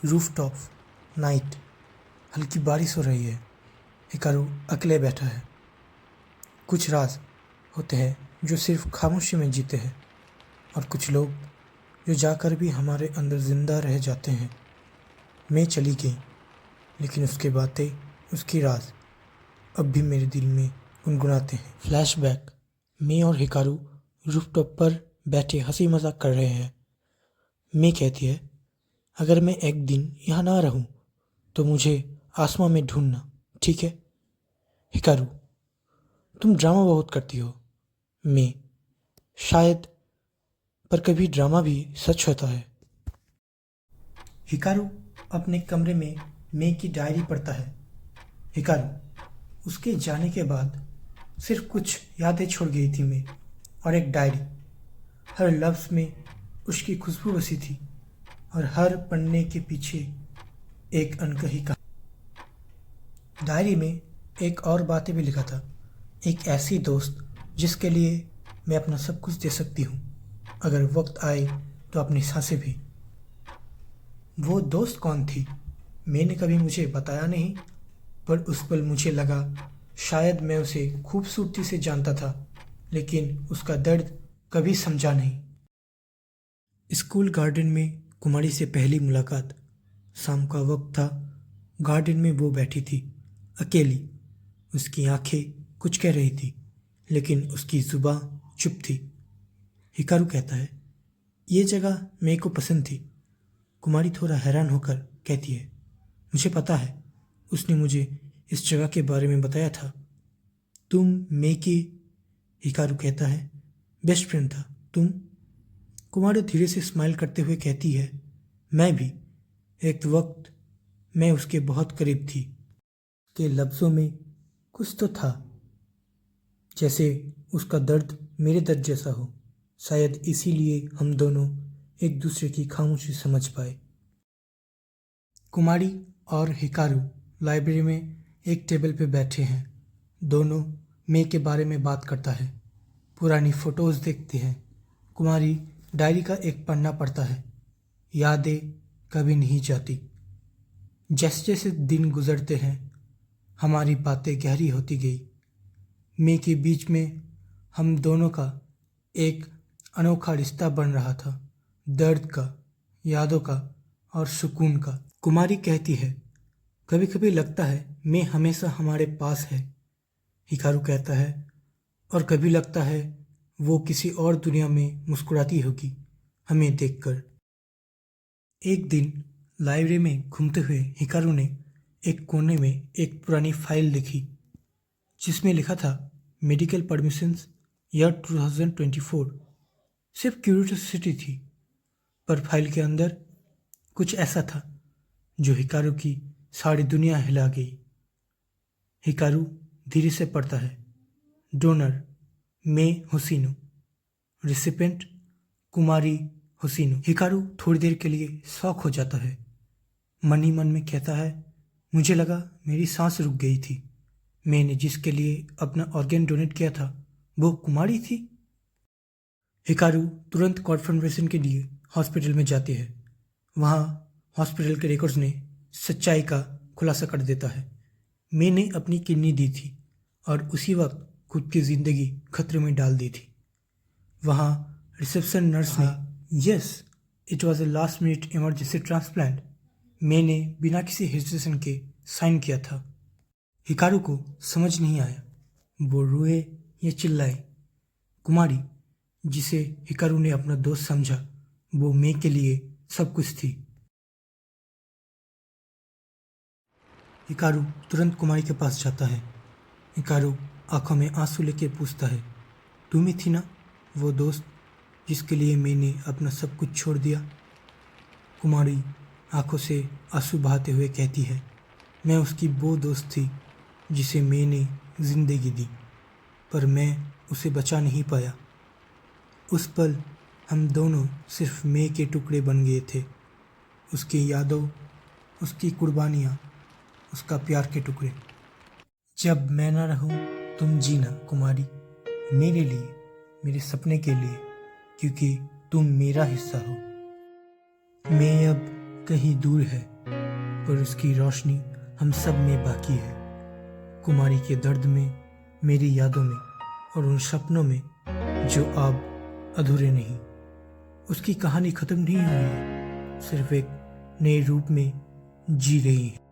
Rooftop night. हल्की बारिश हो रही है। हिकारू अकेले बैठा है। कुछ राज होते हैं जो सिर्फ खामोशी में जीते हैं, और कुछ लोग जो जाकर भी हमारे अंदर जिंदा रह जाते हैं। मैं चली गई, लेकिन उसकी बातें, उसकी राज अब भी मेरे दिल में गुनगुनाते हैं। फ्लैशबैक। मैं और हिकारू रूफटॉप पर बैठे हंसी मजाक कर रहे हैं। मैं कहती है, अगर मैं एक दिन यहाँ ना रहूं तो मुझे आसमां में ढूंढना, ठीक है? हिकारू, तुम ड्रामा बहुत करती हो। मैं, शायद, पर कभी ड्रामा भी सच होता है। हिकारू अपने कमरे में मैं की डायरी पढ़ता है। हिकारू, उसके जाने के बाद सिर्फ कुछ यादें छोड़ गई थी मैं, और एक डायरी। हर लफ्ज़ में उसकी खुशबू बसी थी, और हर पन्ने के पीछे एक अनकही कहानी। डायरी में एक और बातें भी लिखा था। एक ऐसी दोस्त जिसके लिए मैं अपना सब कुछ दे सकती हूँ, अगर वक्त आए तो अपनी सांसें भी। वो दोस्त कौन थी? मैंने कभी मुझे बताया नहीं, पर उस पल मुझे लगा शायद मैं उसे खूबसूरती से जानता था, लेकिन उसका दर्द कभी समझा नहीं। स्कूल गार्डन में कुमारी से पहली मुलाकात। शाम का वक्त था। गार्डन में वो बैठी थी, अकेली। उसकी आंखें कुछ कह रही थी, लेकिन उसकी जुबां चुप थी। हिकारू कहता है, ये जगह मेरे को पसंद थी। कुमारी थोड़ा हैरान होकर कहती है, मुझे पता है, उसने मुझे इस जगह के बारे में बताया था। तुम मैं की, हिकारू कहता है, बेस्ट फ्रेंड था। तुम? कुमारी धीरे से स्माइल करते हुए कहती है, मैं भी। एक वक्त मैं उसके बहुत करीब थी। के लफ्ज़ों में कुछ तो था, जैसे उसका दर्द मेरे दर्द जैसा हो। शायद इसीलिए हम दोनों एक दूसरे की खामोशी समझ पाए। कुमारी और हिकारू लाइब्रेरी में एक टेबल पे बैठे हैं। दोनों मैं के बारे में बात करता है। पुरानी फोटोज देखते हैं। कुमारी डायरी का एक पन्ना पढ़ता है। यादें कभी नहीं जाती। जैसे जैसे दिन गुजरते हैं, हमारी बातें गहरी होती गई। मैं के बीच में हम दोनों का एक अनोखा रिश्ता बन रहा था, दर्द का, यादों का और सुकून का। कुमारी कहती है, कभी कभी लगता है मैं हमेशा हमारे पास है। हिकारू कहता है, और कभी लगता है वो किसी और दुनिया में मुस्कुराती होगी हमें देखकर। एक दिन लाइब्रेरी में घूमते हुए हिकारू ने एक कोने में एक पुरानी फाइल देखी, जिसमें लिखा था मेडिकल परमिशंस ईयर 2024। सिर्फ क्यूरियोसिटी थी, पर फाइल के अंदर कुछ ऐसा था जो हिकारू की सारी दुनिया हिला गई। हिकारू धीरे से पढ़ता है, डोनर मैं हुसिनो, रिसिपेंट कुमारी हुसिनो। हिकारू थोड़ी देर के लिए शॉक हो जाता है। मन ही मन में कहता है, मुझे लगा मेरी सांस रुक गई थी। मैंने जिसके लिए अपना ऑर्गन डोनेट किया था वो कुमारी थी। हिकारू तुरंत कॉन्फर्मेशन के लिए हॉस्पिटल में जाती है। वहाँ हॉस्पिटल के रिकॉर्ड्स ने सच्चाई का खुलासा कर देता है। मैंने अपनी किडनी दी थी और उसी वक्त खुद की जिंदगी खतरे में डाल दी थी। वहाँ रिसेप्शन नर्स ने, yes, it was a last minute emergency transplant. मैंने बिना किसी हेजिटेशन के साइन किया था। हिकारू को समझ नहीं आया वो रोए या चिल्लाए। कुमारी, जिसे हिकारू ने अपना दोस्त समझा, वो मैं के लिए सब कुछ थी। हिकारू तुरंत कुमारी के पास जाता है। हिकारू आंखों में आंसू लेके पूछता है, तुम ही थी ना वो दोस्त जिसके लिए मैंने अपना सब कुछ छोड़ दिया? कुमारी आंखों से आंसू बहाते हुए कहती है, मैं उसकी वो दोस्त थी जिसे मैंने जिंदगी दी, पर मैं उसे बचा नहीं पाया। उस पल हम दोनों सिर्फ मैं के टुकड़े बन गए थे। उसकी यादों, उसकी कुर्बानियाँ, उसका प्यार के टुकड़े। जब मैं ना रहूं तुम जीना कुमारी, मेरे लिए, मेरे सपने के लिए, क्योंकि तुम मेरा हिस्सा हो। मैं अब कहीं दूर है, पर उसकी रोशनी हम सब में बाकी है। कुमारी के दर्द में, मेरी यादों में और उन सपनों में जो अब अधूरे नहीं। उसकी कहानी खत्म नहीं हुई है, सिर्फ एक नए रूप में जी रही है।